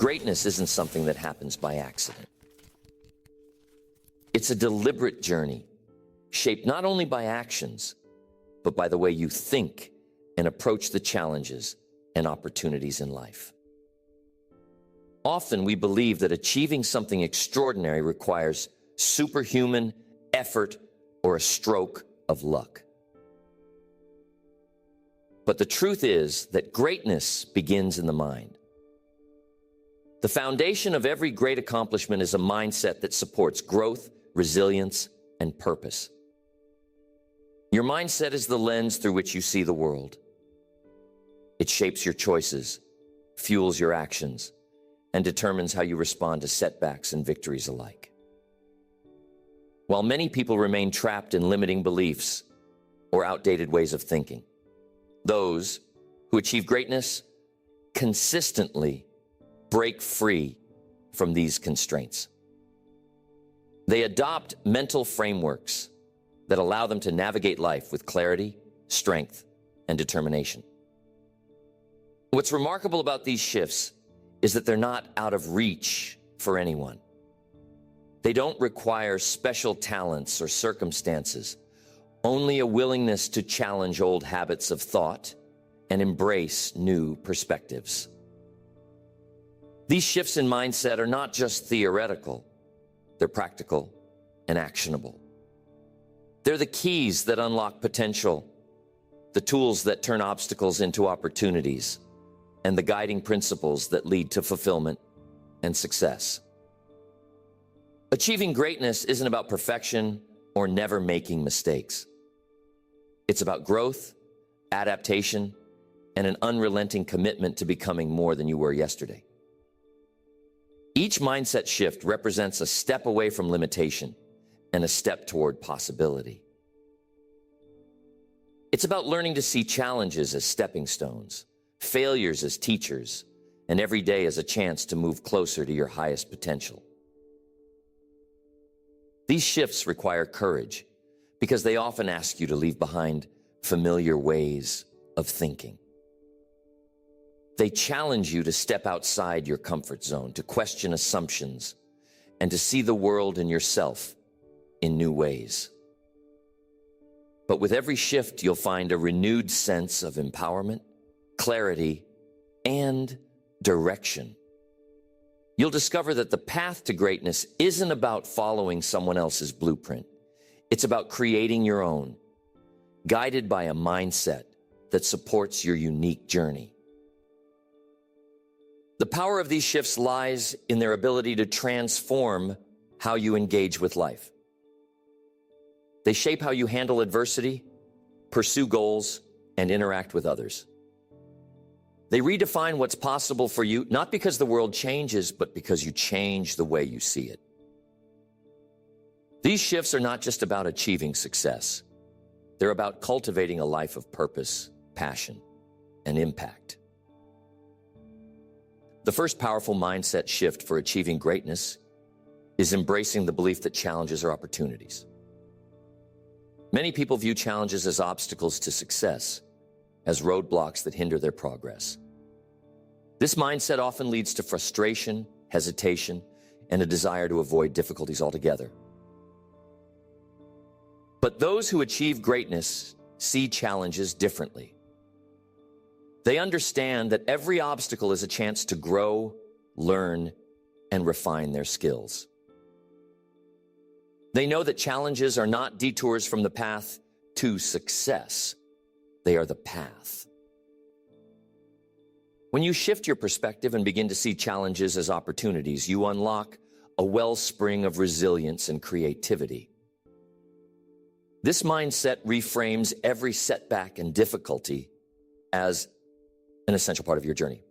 Greatness isn't something that happens by accident. It's a deliberate journey, shaped not only by actions, but by the way you think and approach the challenges and opportunities in life. Often we believe that achieving something extraordinary requires superhuman effort or a stroke of luck. But the truth is that greatness begins in the mind. The foundation of every great accomplishment is a mindset that supports growth, resilience, and purpose. Your mindset is the lens through which you see the world. It shapes your choices, fuels your actions, and determines how you respond to setbacks and victories alike. While many people remain trapped in limiting beliefs or outdated ways of thinking, those who achieve greatness consistently break free from these constraints. They adopt mental frameworks that allow them to navigate life with clarity, strength, and determination. What's remarkable about these shifts is that they're not out of reach for anyone. They don't require special talents or circumstances, only a willingness to challenge old habits of thought and embrace new perspectives. These shifts in mindset are not just theoretical, they're practical and actionable. They're the keys that unlock potential, the tools that turn obstacles into opportunities, and the guiding principles that lead to fulfillment and success. Achieving greatness isn't about perfection or never making mistakes. It's about growth, adaptation, and an unrelenting commitment to becoming more than you were yesterday. Each mindset shift represents a step away from limitation and a step toward possibility. It's about learning to see challenges as stepping stones, failures as teachers, and every day as a chance to move closer to your highest potential. These shifts require courage because they often ask you to leave behind familiar ways of thinking. They challenge you to step outside your comfort zone, to question assumptions, and to see the world and yourself in new ways. But with every shift, you'll find a renewed sense of empowerment, clarity, and direction. You'll discover that the path to greatness isn't about following someone else's blueprint. It's about creating your own, guided by a mindset that supports your unique journey. The power of these shifts lies in their ability to transform how you engage with life. They shape how you handle adversity, pursue goals, and interact with others. They redefine what's possible for you, not because the world changes, but because you change the way you see it. These shifts are not just about achieving success. They're about cultivating a life of purpose, passion, and impact. The first powerful mindset shift for achieving greatness is embracing the belief that challenges are opportunities. Many people view challenges as obstacles to success, as roadblocks that hinder their progress. This mindset often leads to frustration, hesitation, and a desire to avoid difficulties altogether. But those who achieve greatness see challenges differently. They understand that every obstacle is a chance to grow, learn, and refine their skills. They know that challenges are not detours from the path to success. They are the path. When you shift your perspective and begin to see challenges as opportunities, you unlock a wellspring of resilience and creativity. This mindset reframes every setback and difficulty as an essential part of your journey.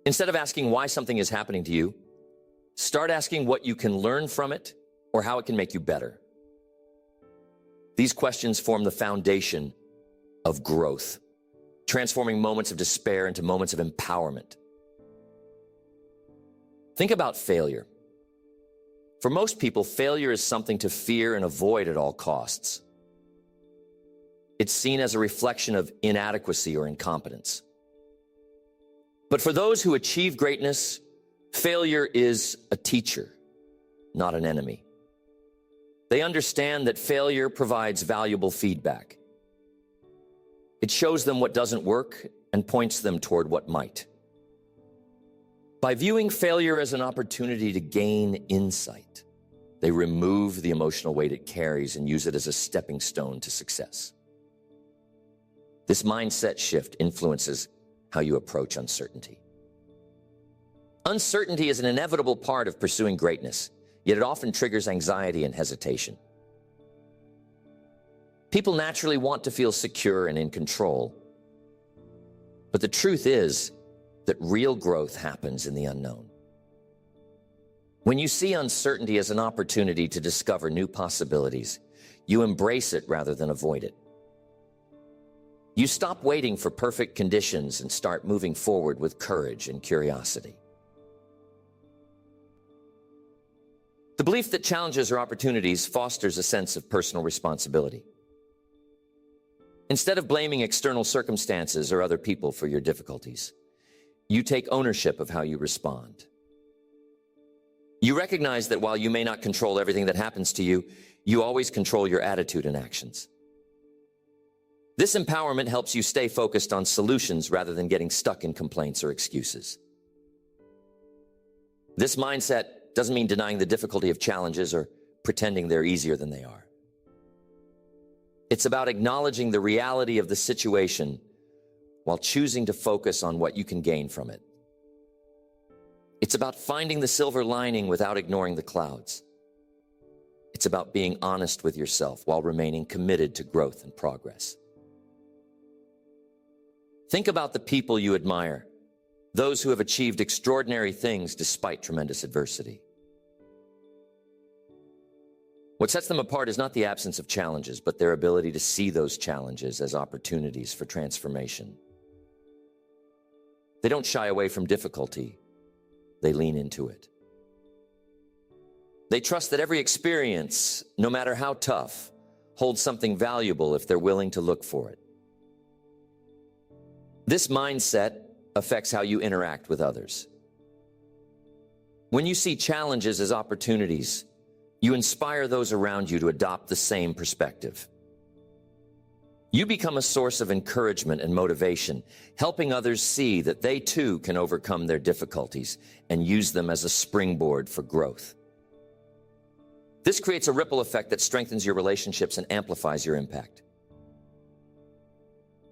Instead of asking why something is happening to you, start asking what you can learn from it or how it can make you better. These questions form the foundation of growth, transforming moments of despair into moments of empowerment. Think about failure. For most people, failure is something to fear and avoid at all costs. It's seen as a reflection of inadequacy or incompetence. But for those who achieve greatness, failure is a teacher, not an enemy. They understand that failure provides valuable feedback. It shows them what doesn't work and points them toward what might. By viewing failure as an opportunity to gain insight, they remove the emotional weight it carries and use it as a stepping stone to success. This mindset shift influences how you approach uncertainty. Uncertainty is an inevitable part of pursuing greatness, yet it often triggers anxiety and hesitation. People naturally want to feel secure and in control, but the truth is that real growth happens in the unknown. When you see uncertainty as an opportunity to discover new possibilities, you embrace it rather than avoid it. You stop waiting for perfect conditions and start moving forward with courage and curiosity. The belief that challenges are opportunities fosters a sense of personal responsibility. Instead of blaming external circumstances or other people for your difficulties, you take ownership of how you respond. You recognize that while you may not control everything that happens to you, you always control your attitude and actions. This empowerment helps you stay focused on solutions rather than getting stuck in complaints or excuses. This mindset doesn't mean denying the difficulty of challenges or pretending they're easier than they are. It's about acknowledging the reality of the situation while choosing to focus on what you can gain from it. It's about finding the silver lining without ignoring the clouds. It's about being honest with yourself while remaining committed to growth and progress. Think about the people you admire, those who have achieved extraordinary things despite tremendous adversity. What sets them apart is not the absence of challenges, but their ability to see those challenges as opportunities for transformation. They don't shy away from difficulty, they lean into it. They trust that every experience, no matter how tough, holds something valuable if they're willing to look for it. This mindset affects how you interact with others. When you see challenges as opportunities, you inspire those around you to adopt the same perspective. You become a source of encouragement and motivation, helping others see that they too can overcome their difficulties and use them as a springboard for growth. This creates a ripple effect that strengthens your relationships and amplifies your impact.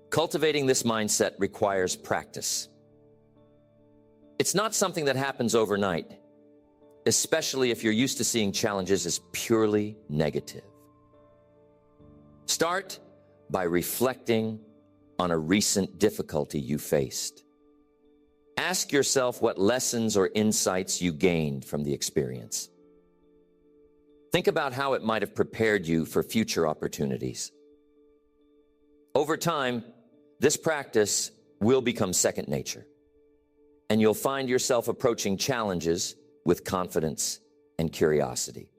Cultivating this mindset requires practice. It's not something that happens overnight, especially if you're used to seeing challenges as purely negative. Start by reflecting on a recent difficulty you faced. Ask yourself what lessons or insights you gained from the experience. Think about how it might have prepared you for future opportunities. Over time, this practice will become second nature, and you'll find yourself approaching challenges with confidence and curiosity.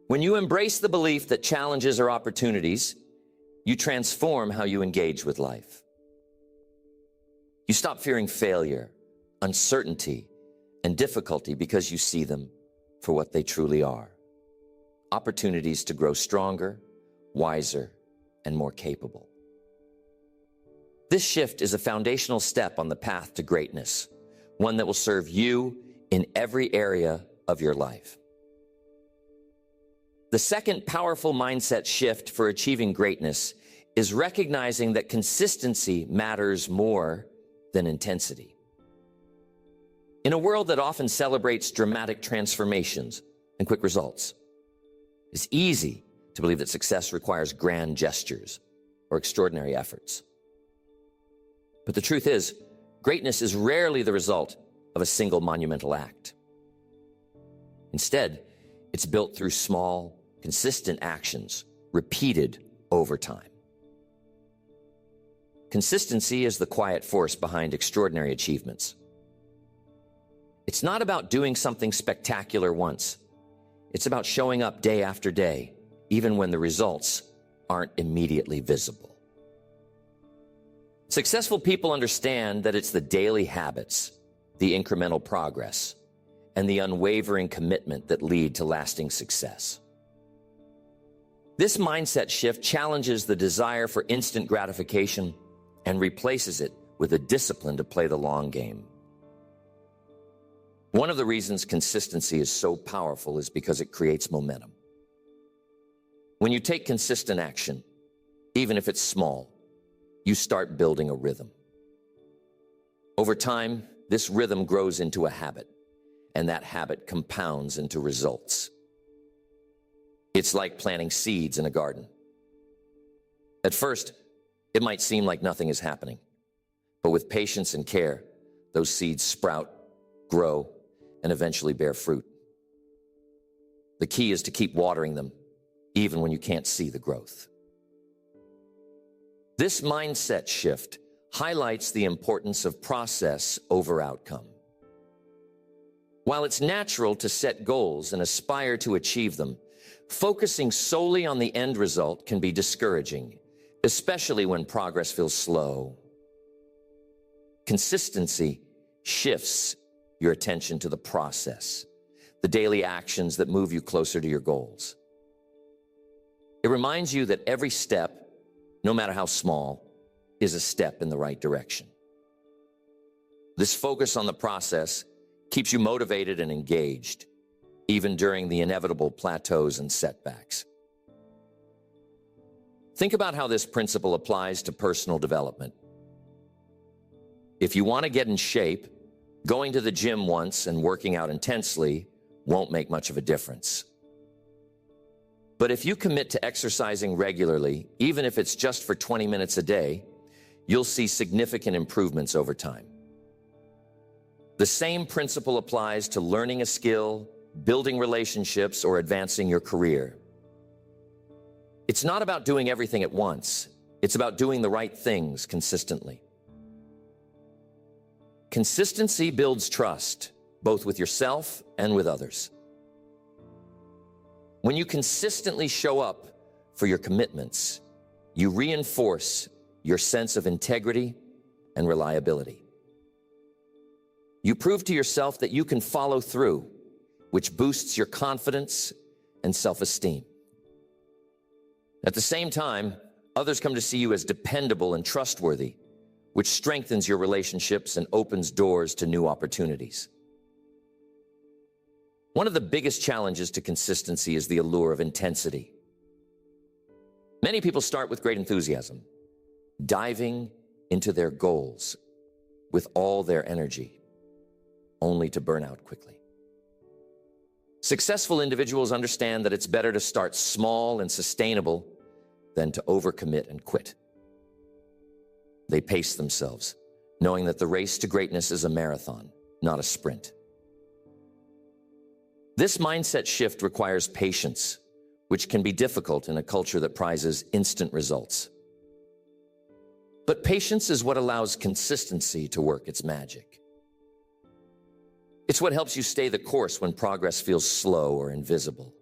When you embrace the belief that challenges are opportunities, you transform how you engage with life. You stop fearing failure, uncertainty, and difficulty because you see them for what they truly are: opportunities to grow stronger, wiser, and more capable. This shift is a foundational step on the path to greatness, one that will serve you in every area of your life. The second powerful mindset shift for achieving greatness is recognizing that consistency matters more than intensity. In a world that often celebrates dramatic transformations and quick results, it's easy to believe that success requires grand gestures or extraordinary efforts. But the truth is, greatness is rarely the result of a single monumental act. Instead, it's built through small, consistent actions, repeated over time. Consistency is the quiet force behind extraordinary achievements. It's not about doing something spectacular once. It's about showing up day after day, even when the results aren't immediately visible. Successful people understand that it's the daily habits, the incremental progress, and the unwavering commitment that lead to lasting success. This mindset shift challenges the desire for instant gratification and replaces it with a discipline to play the long game. One of the reasons consistency is so powerful is because it creates momentum. When you take consistent action, even if it's small, you start building a rhythm. Over time, this rhythm grows into a habit, and that habit compounds into results. It's like planting seeds in a garden. At first, it might seem like nothing is happening, but with patience and care, those seeds sprout, grow, and eventually bear fruit. The key is to keep watering them, even when you can't see the growth. This mindset shift highlights the importance of process over outcome. While it's natural to set goals and aspire to achieve them, focusing solely on the end result can be discouraging, especially when progress feels slow. Consistency shifts your attention to the process, the daily actions that move you closer to your goals. It reminds you that every step, no matter how small, is a step in the right direction. This focus on the process keeps you motivated and engaged, even during the inevitable plateaus and setbacks. Think about how this principle applies to personal development. If you want to get in shape, going to the gym once and working out intensely won't make much of a difference. But if you commit to exercising regularly, even if it's just for 20 minutes a day, you'll see significant improvements over time. The same principle applies to learning a skill, building relationships, or advancing your career. It's not about doing everything at once. It's about doing the right things consistently. Consistency builds trust, both with yourself and with others. When you consistently show up for your commitments, you reinforce your sense of integrity and reliability. You prove to yourself that you can follow through, which boosts your confidence and self-esteem. At the same time, others come to see you as dependable and trustworthy, which strengthens your relationships and opens doors to new opportunities. One of the biggest challenges to consistency is the allure of intensity. Many people start with great enthusiasm, diving into their goals with all their energy, only to burn out quickly. Successful individuals understand that it's better to start small and sustainable than to overcommit and quit. They pace themselves, knowing that the race to greatness is a marathon, not a sprint. This mindset shift requires patience, which can be difficult in a culture that prizes instant results. But patience is what allows consistency to work its magic. It's what helps you stay the course when progress feels slow or invisible.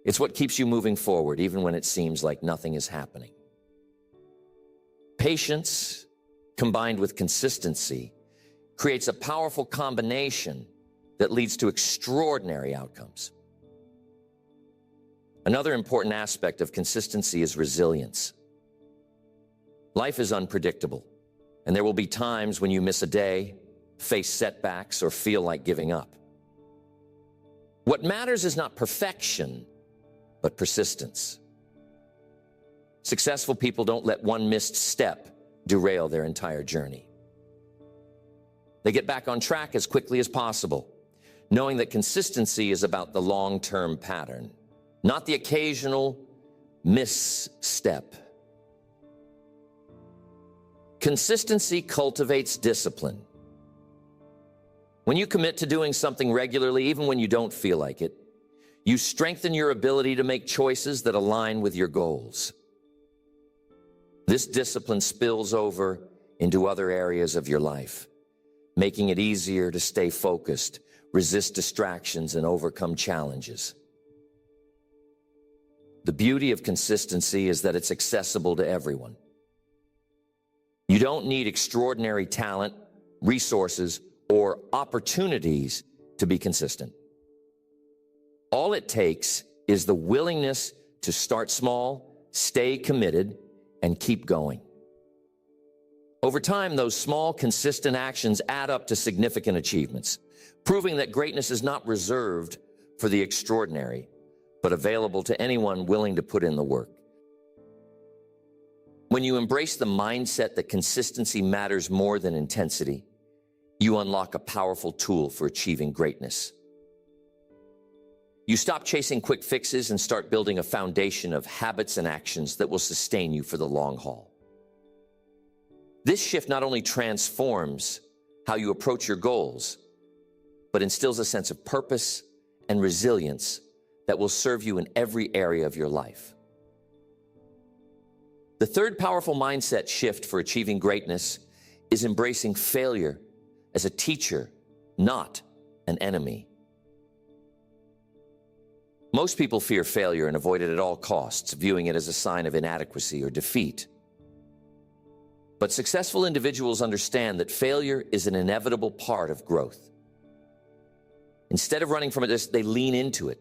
It's what keeps you moving forward even when it seems like nothing is happening. Patience, combined with consistency, creates a powerful combination that leads to extraordinary outcomes. Another important aspect of consistency is resilience. Life is unpredictable, and there will be times when you miss a day, face setbacks, or feel like giving up. What matters is not perfection, but persistence. Successful people don't let one missed step derail their entire journey. They get back on track as quickly as possible, knowing that consistency is about the long-term pattern, not the occasional misstep. Consistency cultivates discipline. When you commit to doing something regularly, even when you don't feel like it, you strengthen your ability to make choices that align with your goals. This discipline spills over into other areas of your life, making it easier to stay focused, resist distractions, and overcome challenges. The beauty of consistency is that it's accessible to everyone. You don't need extraordinary talent, resources, or opportunities to be consistent. All it takes is the willingness to start small, stay committed, and keep going. Over time, those small, consistent actions add up to significant achievements, proving that greatness is not reserved for the extraordinary, but available to anyone willing to put in the work. When you embrace the mindset that consistency matters more than intensity, you unlock a powerful tool for achieving greatness. You stop chasing quick fixes and start building a foundation of habits and actions that will sustain you for the long haul. This shift not only transforms how you approach your goals, but instills a sense of purpose and resilience that will serve you in every area of your life. The third powerful mindset shift for achieving greatness is embracing failure as a teacher, not an enemy. Most people fear failure and avoid it at all costs, viewing it as a sign of inadequacy or defeat. But successful individuals understand that failure is an inevitable part of growth. Instead of running from it, they lean into it,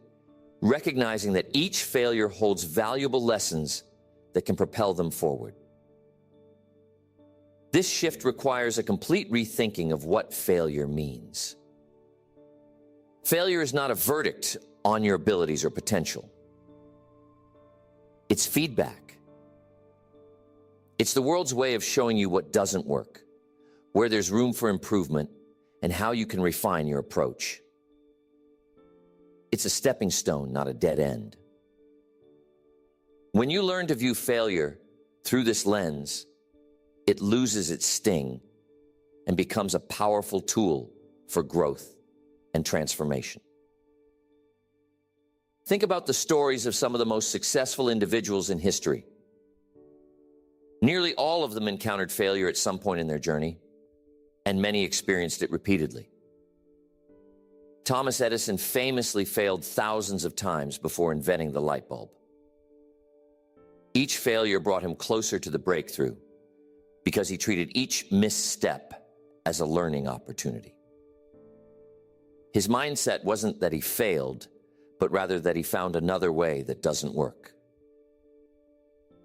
recognizing that each failure holds valuable lessons that can propel them forward. This shift requires a complete rethinking of what failure means. Failure is not a verdict on your abilities or potential. It's feedback. It's the world's way of showing you what doesn't work, where there's room for improvement, and how you can refine your approach. It's a stepping stone, not a dead end. When you learn to view failure through this lens, it loses its sting and becomes a powerful tool for growth and transformation. Think about the stories of some of the most successful individuals in history. Nearly all of them encountered failure at some point in their journey, and many experienced it repeatedly. Thomas Edison famously failed thousands of times before inventing the light bulb. Each failure brought him closer to the breakthrough because he treated each misstep as a learning opportunity. His mindset wasn't that he failed, but rather that he found another way that doesn't work.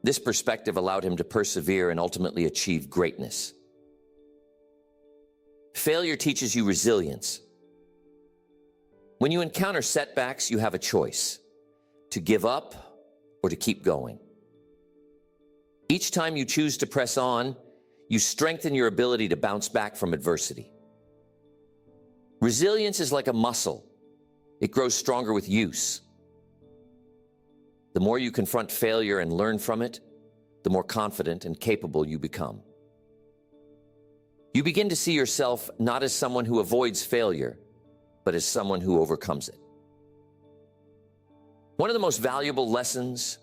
This perspective allowed him to persevere and ultimately achieve greatness. Failure teaches you resilience. When you encounter setbacks, you have a choice: to give up or to keep going. Each time you choose to press on, you strengthen your ability to bounce back from adversity. Resilience is like a muscle. It grows stronger with use. The more you confront failure and learn from it, the more confident and capable you become. You begin to see yourself not as someone who avoids failure, but as someone who overcomes it. One of the most valuable lessons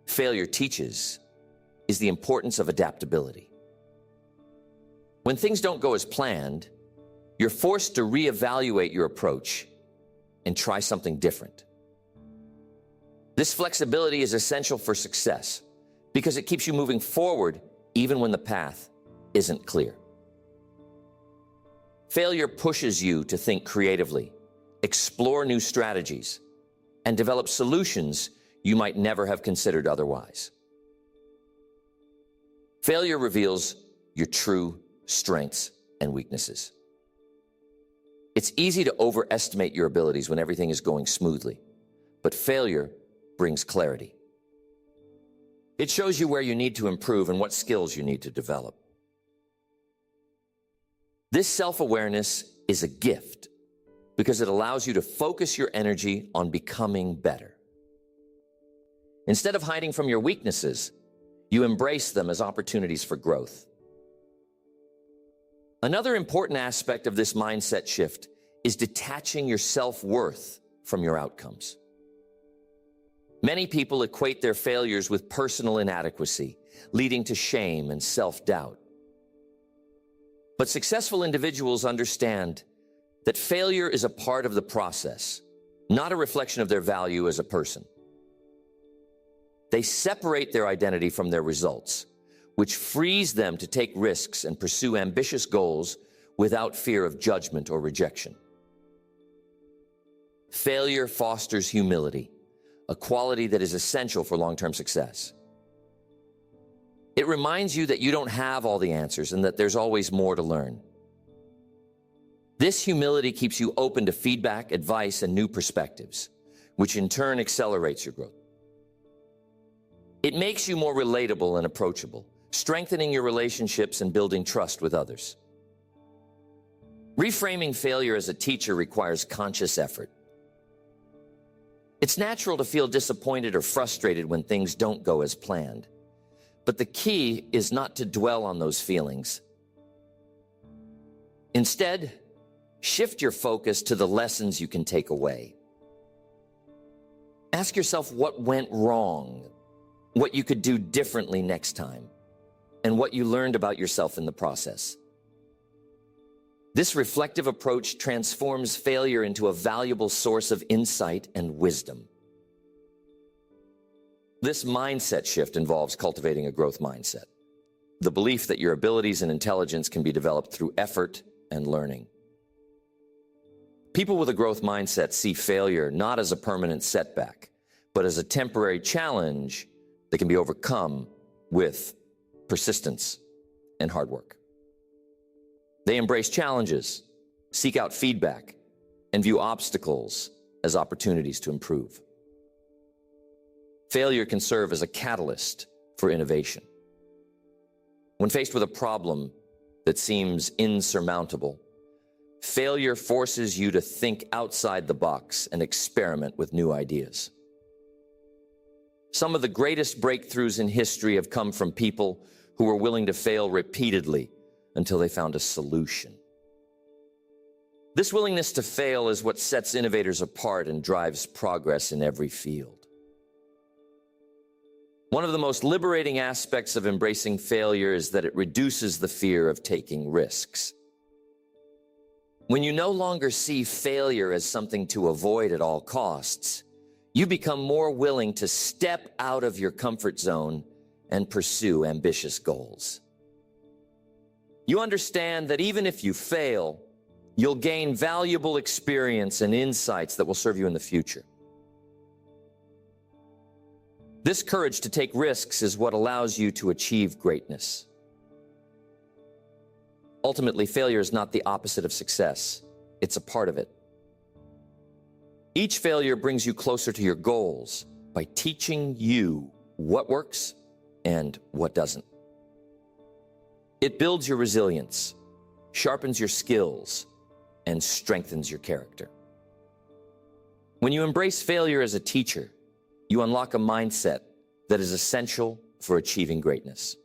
failure teaches is the importance of adaptability. When things don't go as planned, you're forced to reevaluate your approach and try something different. This flexibility is essential for success because it keeps you moving forward even when the path isn't clear. Failure pushes you to think creatively, explore new strategies, and develop solutions you might never have considered otherwise. Failure reveals your true strengths and weaknesses. It's easy to overestimate your abilities when everything is going smoothly, but failure brings clarity. It shows you where you need to improve and what skills you need to develop. This self-awareness is a gift because it allows you to focus your energy on becoming better. Instead of hiding from your weaknesses, you embrace them as opportunities for growth. Another important aspect of this mindset shift is detaching your self-worth from your outcomes. Many people equate their failures with personal inadequacy, leading to shame and self-doubt. But successful individuals understand that failure is a part of the process, not a reflection of their value as a person. They separate their identity from their results, which frees them to take risks and pursue ambitious goals without fear of judgment or rejection. Failure fosters humility, a quality that is essential for long-term success. It reminds you that you don't have all the answers and that there's always more to learn. This humility keeps you open to feedback, advice, and new perspectives, which in turn accelerates your growth. It makes you more relatable and approachable, strengthening your relationships and building trust with others. Reframing failure as a teacher requires conscious effort. It's natural to feel disappointed or frustrated when things don't go as planned. But the key is not to dwell on those feelings. Instead, shift your focus to the lessons you can take away. Ask yourself what went wrong, what you could do differently next time, and what you learned about yourself in the process. This reflective approach transforms failure into a valuable source of insight and wisdom. This mindset shift involves cultivating a growth mindset, the belief that your abilities and intelligence can be developed through effort and learning. People with a growth mindset see failure not as a permanent setback, but as a temporary challenge that can be overcome with persistence and hard work. They embrace challenges, seek out feedback, and view obstacles as opportunities to improve. Failure can serve as a catalyst for innovation. When faced with a problem that seems insurmountable, failure forces you to think outside the box and experiment with new ideas. Some of the greatest breakthroughs in history have come from people who were willing to fail repeatedly until they found a solution. This willingness to fail is what sets innovators apart and drives progress in every field. One of the most liberating aspects of embracing failure is that it reduces the fear of taking risks. When you no longer see failure as something to avoid at all costs, you become more willing to step out of your comfort zone and pursue ambitious goals. You understand that even if you fail, you'll gain valuable experience and insights that will serve you in the future. This courage to take risks is what allows you to achieve greatness. Ultimately, failure is not the opposite of success. It's a part of it. Each failure brings you closer to your goals by teaching you what works and what doesn't. It builds your resilience, sharpens your skills, and strengthens your character. When you embrace failure as a teacher, you unlock a mindset that is essential for achieving greatness.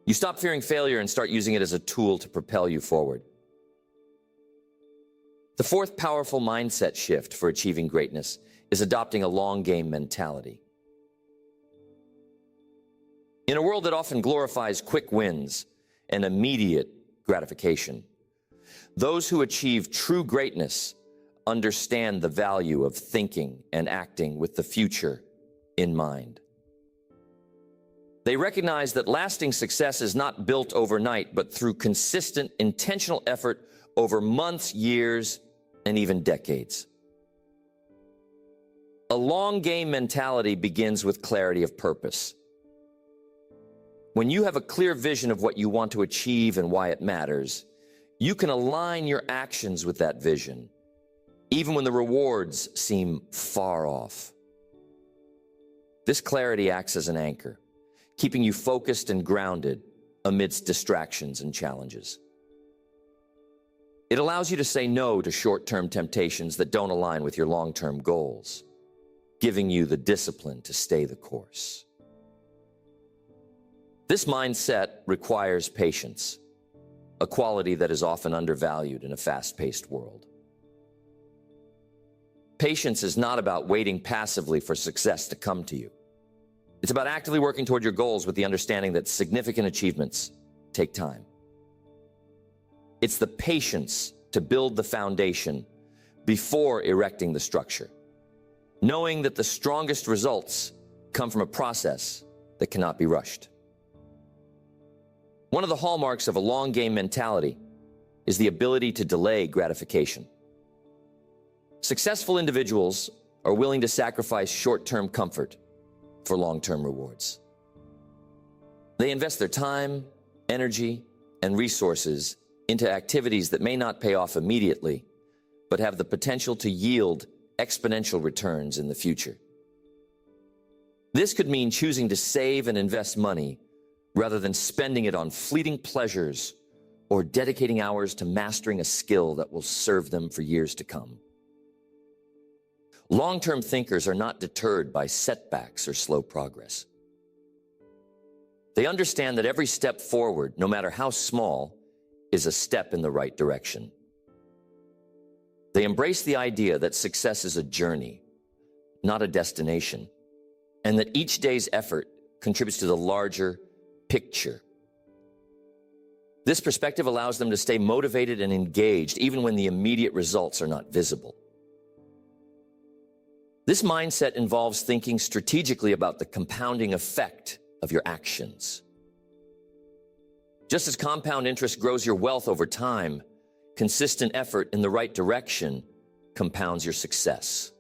You stop fearing failure and start using it as a tool to propel you forward. The fourth powerful mindset shift for achieving greatness is adopting a long game mentality. In a world that often glorifies quick wins and immediate gratification, those who achieve true greatness understand the value of thinking and acting with the future in mind. They recognize that lasting success is not built overnight, but through consistent, intentional effort over months, years, and even decades. A long game mentality begins with clarity of purpose. When you have a clear vision of what you want to achieve and why it matters, you can align your actions with that vision, even when the rewards seem far off. This clarity acts as an anchor, keeping you focused and grounded amidst distractions and challenges. It allows you to say no to short-term temptations that don't align with your long-term goals, giving you the discipline to stay the course. This mindset requires patience, a quality that is often undervalued in a fast-paced world. Patience is not about waiting passively for success to come to you. It's about actively working toward your goals with the understanding that significant achievements take time. It's the patience to build the foundation before erecting the structure, knowing that the strongest results come from a process that cannot be rushed. One of the hallmarks of a long game mentality is the ability to delay gratification. Successful individuals are willing to sacrifice short-term comfort for long-term rewards. They invest their time, energy, and resources into activities that may not pay off immediately, but have the potential to yield exponential returns in the future. This could mean choosing to save and invest money rather than spending it on fleeting pleasures or dedicating hours to mastering a skill that will serve them for years to come. Long-term thinkers are not deterred by setbacks or slow progress. They understand that every step forward, no matter how small, is a step in the right direction. They embrace the idea that success is a journey, not a destination, and that each day's effort contributes to the larger picture. This perspective allows them to stay motivated and engaged even when the immediate results are not visible. This mindset involves thinking strategically about the compounding effect of your actions. Just as compound interest grows your wealth over time, consistent effort in the right direction compounds your success.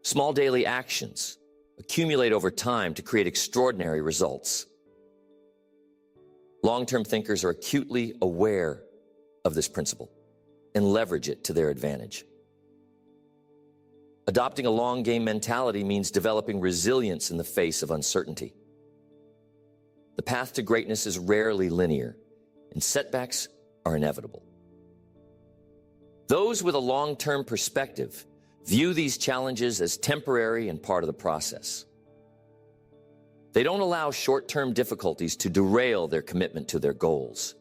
Small daily actions accumulate over time to create extraordinary results. Long-term thinkers are acutely aware of this principle and leverage it to their advantage. Adopting a long-game mentality means developing resilience in the face of uncertainty. The path to greatness is rarely linear, and setbacks are inevitable. Those with a long-term perspective view these challenges as temporary and part of the process. They don't allow short-term difficulties to derail their commitment to their goals.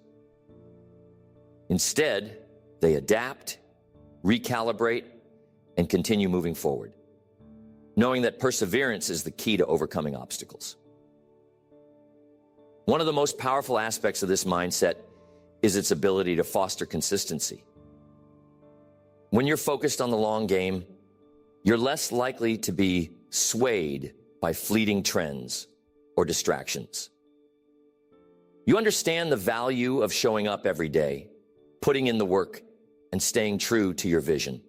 Instead, they adapt, recalibrate, and continue moving forward, knowing that perseverance is the key to overcoming obstacles. One of the most powerful aspects of this mindset is its ability to foster consistency. When you're focused on the long game, you're less likely to be swayed by fleeting trends or distractions. You understand the value of showing up every day, putting in the work, and staying true to your vision.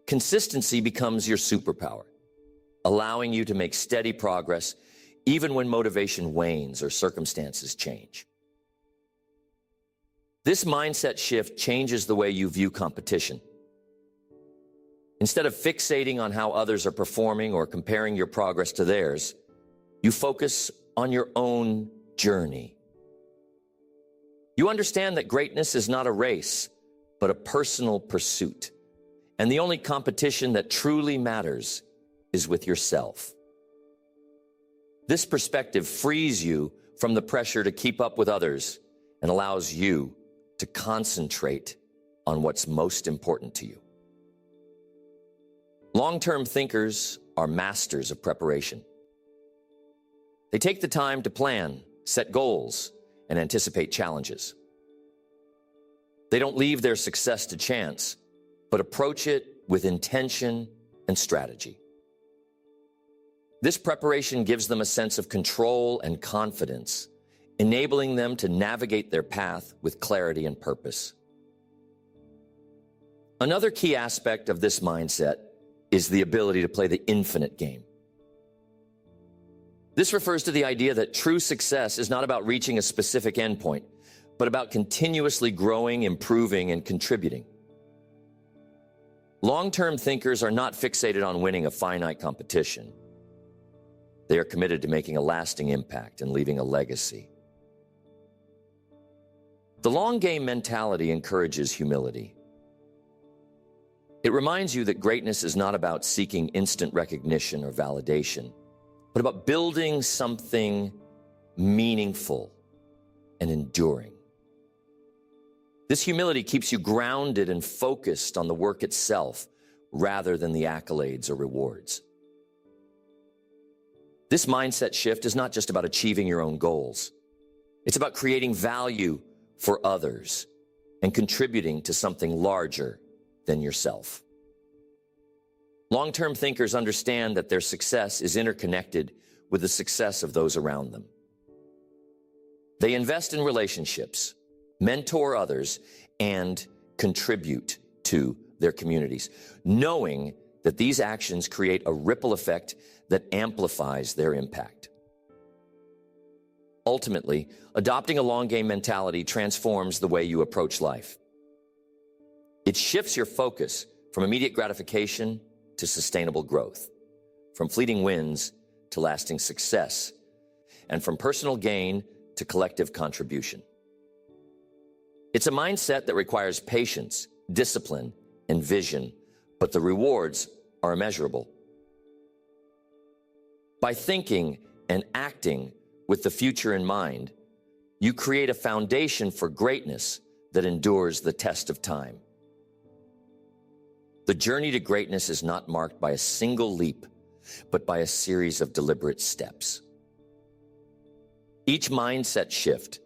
Consistency becomes your superpower, allowing you to make steady progress even when motivation wanes or circumstances change. This mindset shift changes the way you view competition. Instead of fixating on how others are performing or comparing your progress to theirs, you focus on your own journey. You understand that greatness is not a race, but a personal pursuit. And the only competition that truly matters is with yourself. This perspective frees you from the pressure to keep up with others and allows you to concentrate on what's most important to you. Long-term thinkers are masters of preparation. They take the time to plan, set goals, and anticipate challenges. They don't leave their success to chance, but approach it with intention and strategy. This preparation gives them a sense of control and confidence, enabling them to navigate their path with clarity and purpose. Another key aspect of this mindset is the ability to play the infinite game. This refers to the idea that true success is not about reaching a specific endpoint, but about continuously growing, improving, and contributing. Long-term thinkers are not fixated on winning a finite competition. They are committed to making a lasting impact and leaving a legacy. The long-game mentality encourages humility. It reminds you that greatness is not about seeking instant recognition or validation, but about building something meaningful and enduring. This humility keeps you grounded and focused on the work itself rather than the accolades or rewards. This mindset shift is not just about achieving your own goals. It's about creating value for others and contributing to something larger than yourself. Long-term thinkers understand that their success is interconnected with the success of those around them. They invest in relationships, mentor others, and contribute to their communities, knowing that these actions create a ripple effect that amplifies their impact. Ultimately, adopting a long-game mentality transforms the way you approach life. It shifts your focus from immediate gratification to sustainable growth, from fleeting wins to lasting success, and from personal gain to collective contribution. It's a mindset that requires patience, discipline, and vision, but the rewards are immeasurable. By thinking and acting with the future in mind, you create a foundation for greatness that endures the test of time. The journey to greatness is not marked by a single leap, but by a series of deliberate steps. Each mindset shift,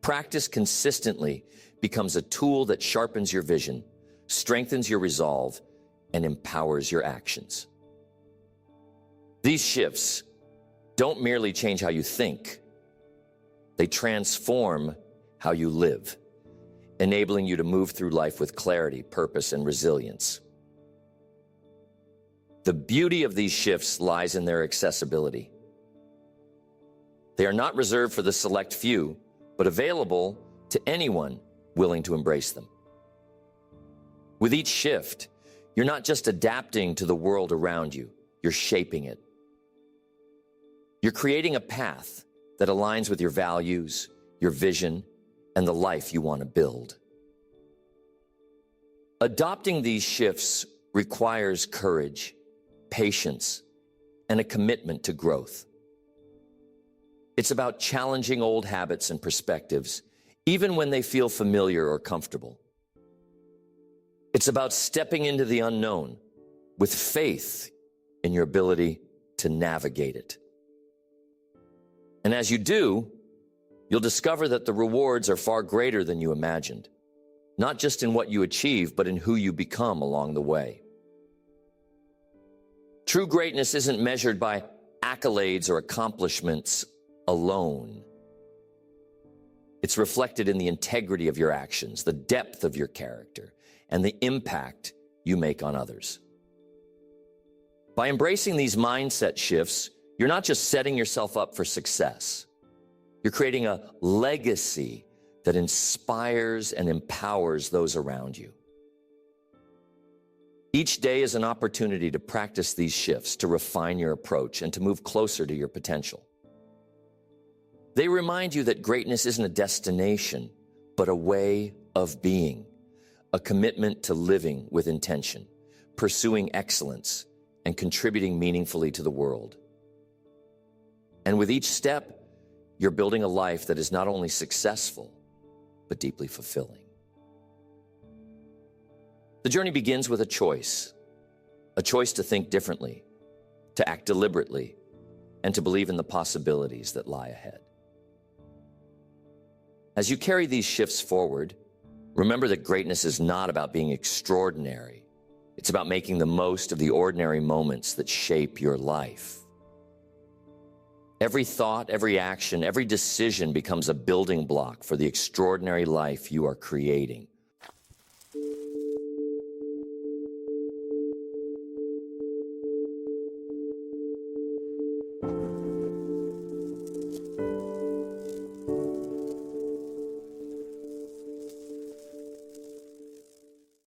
practiced consistently, becomes a tool that sharpens your vision, strengthens your resolve, and empowers your actions. These shifts don't merely change how you think, they transform how you live, enabling you to move through life with clarity, purpose, and resilience. The beauty of these shifts lies in their accessibility. They are not reserved for the select few, but available to anyone willing to embrace them. With each shift, you're not just adapting to the world around you, you're shaping it. You're creating a path that aligns with your values, your vision, and the life you want to build. Adopting these shifts requires courage, patience, and a commitment to growth. It's about challenging old habits and perspectives, even when they feel familiar or comfortable. It's about stepping into the unknown with faith in your ability to navigate it. And as you do, you'll discover that the rewards are far greater than you imagined, not just in what you achieve, but in who you become along the way. True greatness isn't measured by accolades or accomplishments alone. It's reflected in the integrity of your actions, the depth of your character, and the impact you make on others. By embracing these mindset shifts, you're not just setting yourself up for success. You're creating a legacy that inspires and empowers those around you. Each day is an opportunity to practice these shifts, to refine your approach, and to move closer to your potential. They remind you that greatness isn't a destination, but a way of being, a commitment to living with intention, pursuing excellence, and contributing meaningfully to the world. And with each step, you're building a life that is not only successful, but deeply fulfilling. The journey begins with a choice to think differently, to act deliberately, and to believe in the possibilities that lie ahead. As you carry these shifts forward, remember that greatness is not about being extraordinary. It's about making the most of the ordinary moments that shape your life. Every thought, every action, every decision becomes a building block for the extraordinary life you are creating.